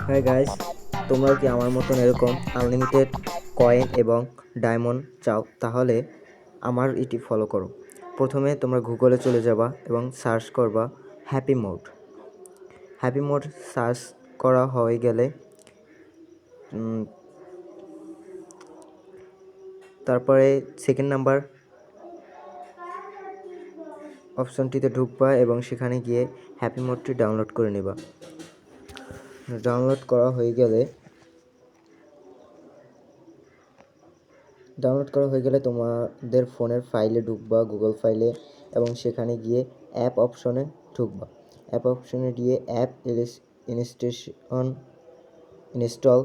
Hi guys, তোমরাও কি আমার মতন এরকম আনলিমিটেড কয়েন এবং ডায়মন্ড চাও? তাহলে আমার এটি ফলো করো। প্রথমে তোমরা গুগলে চলে যাবা এবং সার্চ করবা happy mode. Happy mode search করা হয়ে গেলে তারপরে সেকেন্ড নাম্বার অপশনটিতে ঢুকবা এবং সেখানে গিয়ে হ্যাপি মোডটি ডাউনলোড করে নেবা। ডাউনলোড করা হয়ে গেলে তোমাদের ফোনের ফাইলে ঢুকবা, গুগল ফাইলে, এবং সেখানে গিয়ে অ্যাপ অপশনে ঢুকবা। অ্যাপ অপশনে গিয়ে অ্যাপ ইনস্টল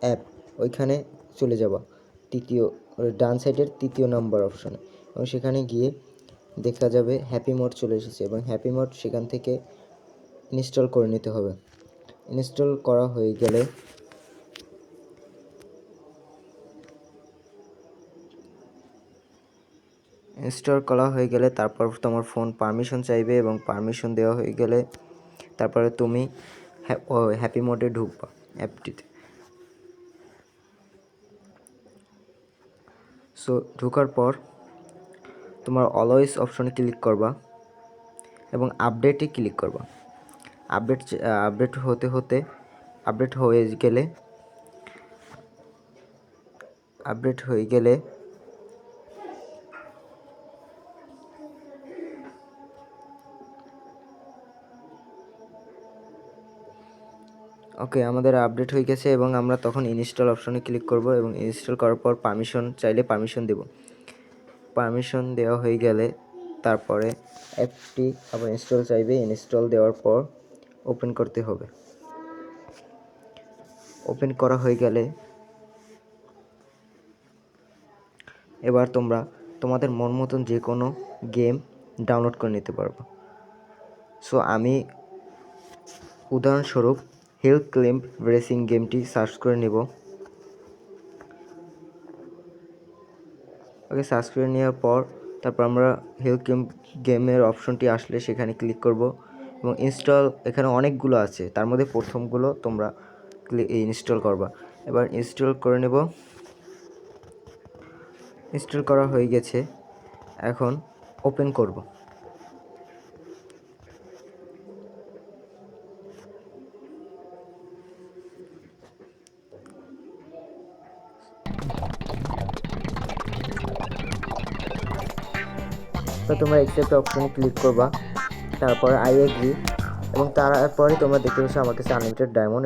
অ্যাপ ওইখানে চলে যাবা, ডান সাইডের তৃতীয় নাম্বার অপশনে, এবং সেখানে গিয়ে দেখা যাবে হ্যাপি মোড চলে এসেছে এবং হ্যাপি মোড সেখান থেকে ইনস্টল করে নিতে হবে। ইনস্টল করা হয়ে গেলে তারপর তোমার ফোন পারমিশন চাইবে এবং পারমিশন দেওয়া হয়ে গেলে তারপরে তুমি হ্যাপি মোডে ঢুকবা অ্যাপটিতে। সো ঢোকার পর তোমার অলওয়েজ অপশনে ক্লিক করবা এবং আপডেটে ক্লিক করবা। আপডেট হয়ে গেলে আমাদের আপডেট হয়ে গেছে এবং আমরা তখন ইনস্টল অপশনে ক্লিক করব এবং ইনস্টল করার পর পারমিশন চাইলে পারমিশন দেব। পারমিশন দেওয়া হয়ে গেলে তারপরে অ্যাপটি আবার ইনস্টল চাইবে। ইনস্টল দেওয়ার পর ওপেন করতে হবে। ওপেন করা হয়ে গেলে এবার তোমরা তোমাদের মন মতন যে কোনো গেম ডাউনলোড করে নিতে পারবো। সো আমি উদাহরণস্বরূপ হিল ক্লাইম্ব রেসিং গেমটি সার্চ করে নেব। সার্চ করে নেওয়ার পর তারপর আমরা হিল ক্লাইম্ব গেমের অপশনটি আসলে সেখানে ক্লিক করব এবং ইনস্টল, এখানে অনেকগুলো আছে, তার মধ্যে প্রথমগুলো তোমরা ইনস্টল করবা। এবার ইনস্টল করে নেব। ইনস্টল করা হয়ে গেছে, এখন ওপেন করব। তো তোমরা অ্যাকসেপ্ট অপশনে ক্লিক করবা, তারপরে আই এগ্রি, এবং তারপরে তোমরা দেখতে পাচ্ছ আমার কাছে আনলিমিটেড ডায়মন্ড